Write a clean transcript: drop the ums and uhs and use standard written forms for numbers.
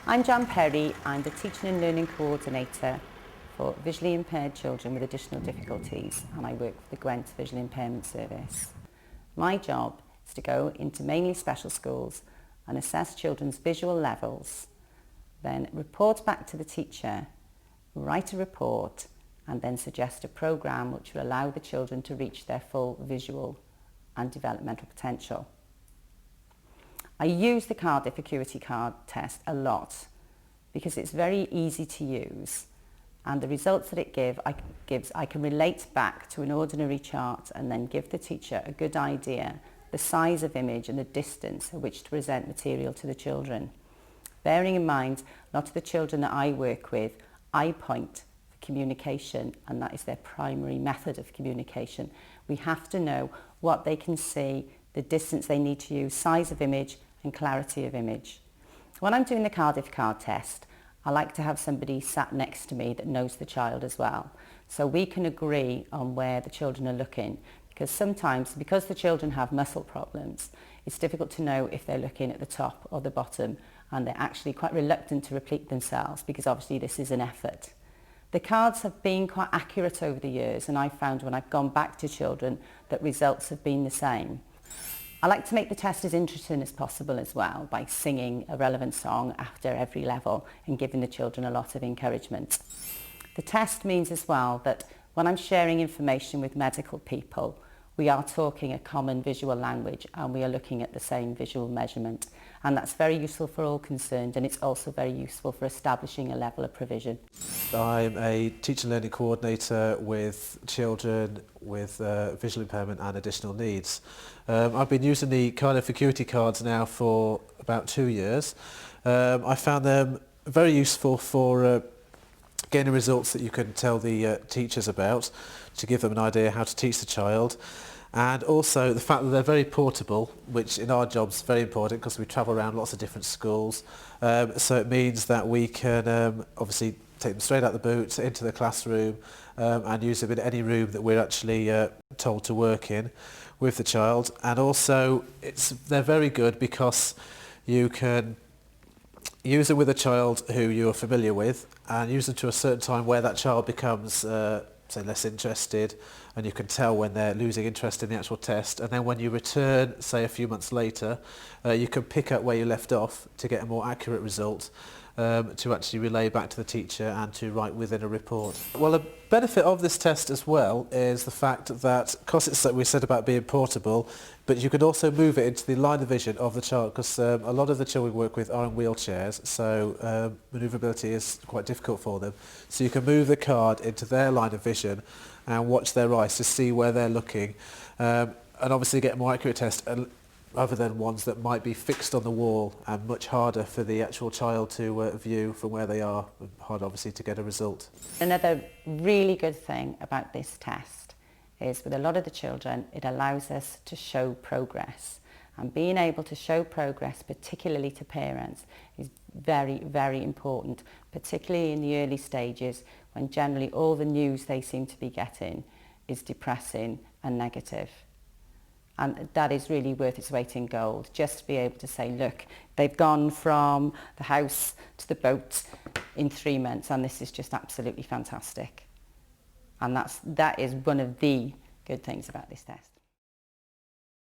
I'm Jan Perry. I'm the Teaching and Learning Coordinator for visually impaired children with additional difficulties, and I work for the Gwent Visual Impairment Service. My job is to go into mainly special schools and assess children's visual levels, then report back to the teacher, write a report, and then suggest a programme which will allow the children to reach their full visual and developmental potential. I use the Cardiff Acuity Card test a lot because it's very easy to use, and the results that it gives I can relate back to an ordinary chart and then give the teacher a good idea the size of image and the distance at which to present material to the children. Bearing in mind, a lot of the children that I work with, I point for communication, and that is their primary method of communication. We have to know what they can see, the distance they need to use, size of image and clarity of image. When I'm doing the Cardiff card test, I like to have somebody sat next to me that knows the child as well, so we can agree on where the children are looking, because sometimes, because the children have muscle problems, it's difficult to know if they're looking at the top or the bottom, and they're actually quite reluctant to repeat themselves because obviously this is an effort. The cards have been quite accurate over the years, and I've found when I've gone back to children that results have been the same. I like to make the test as interesting as possible as well by singing a relevant song after every level and giving the children a lot of encouragement. The test means as well that when I'm sharing information with medical people, we are talking a common visual language and we are looking at the same visual measurement, and that's very useful for all concerned, and it's also very useful for establishing a level of provision. I'm a teaching and learning coordinator with children with visual impairment and additional needs. I've been using the Cardiff Acuity cards now for about 2 years. I found them very useful for gaining results that you can tell the teachers about, to give them an idea how to teach the child, and also the fact that they're very portable, which in our job is very important because we travel around lots of different schools. So it means that we can obviously take them straight out the boot into the classroom and use them in any room that we're actually told to work in with the child. And also they're very good because you can use them with a child who you're familiar with and use them to a certain time where that child becomes say less interested, and you can tell when they're losing interest in the actual test, and then when you return say a few months later you can pick up where you left off to get a more accurate result to actually relay back to the teacher and to write within a report. Well, a benefit of this test as well is the fact that, because it's like we said about being portable, but you can also move it into the line of vision of the child, because a lot of the children we work with are in wheelchairs, so manoeuvrability is quite difficult for them. So you can move the card into their line of vision and watch their eyes to see where they're looking, and obviously get a more accurate test, other than ones that might be fixed on the wall and much harder for the actual child to view from where they are, and hard obviously to get a result. Another really good thing about this test is with a lot of the children it allows us to show progress, and being able to show progress particularly to parents is very, very important, particularly in the early stages when generally all the news they seem to be getting is depressing and negative. And that is really worth its weight in gold, just to be able to say, look, they've gone from the house to the boat in 3 months, and this is just absolutely fantastic. And that is one of the good things about this test.